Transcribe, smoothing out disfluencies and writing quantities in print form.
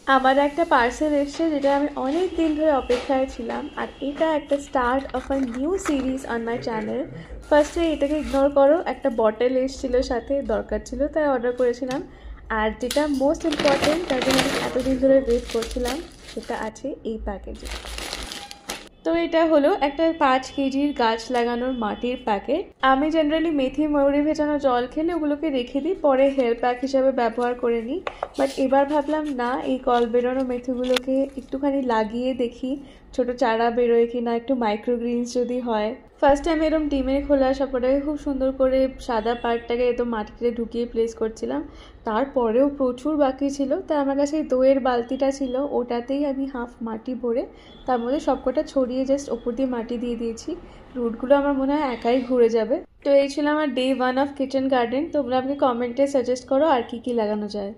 আমার একটা পার্সেল এসছে যেটা আমি অনেক দিন ধরে অপেক্ষায় ছিলাম, আর এটা একটা start of a new series on my channel. ফার্স্টে এটাকে ইগনোর করো, একটা বটল এসেছিলো সাথে, দরকার ছিল তাই অর্ডার করেছিলাম। আর যেটা মোস্ট ইম্পর্টেন্ট, তার জন্য আমি এতদিন ধরে ওয়েট করছিলাম, সেটা আছে এই প্যাকেজে। তো এটা হলো একটা 5 কেজির গাছ লাগানোর মাটির প্যাকেট। আমি জেনারেলি মেথি মৌরি ভেজানো জল খেলে ওগুলোকে রেখে দিই, পরে হেয়ার প্যাক হিসাবে ব্যবহার করে নিই। বাট এবার ভাবলাম না, এই কল বেরোনো মেথিগুলোকে একটুখানি লাগিয়ে দেখি ছোট চারা বেরোয় কি না, একটু মাইক্রোগ্রিনস যদি হয়। ফার্স্টে আমি এরকম ডিমের খোলা সাপটাকে খুব সুন্দর করে সাদা পার্টটাকে একদম মাটিতে ঢুকিয়ে প্লেস করছিলাম। তারপরেও প্রচুর বাকি ছিল, তাই আমার কাছে এই দইয়ের বালতিটা ছিল, ওটাতেই আমি হাফ মাটি ভরে তার মধ্যে সবকটা ছড়িয়ে জাস্ট ওপর দিয়ে মাটি দিয়ে দিয়েছি। রুটগুলো আমার মনে হয় একাই ঘুরে যাবে। তো এই ছিল আমার ডে 1 অফ কিচেন গার্ডেন। তোমরা আমাকে কমেন্টে সাজেস্ট করো আর কি কি লাগানো যায়।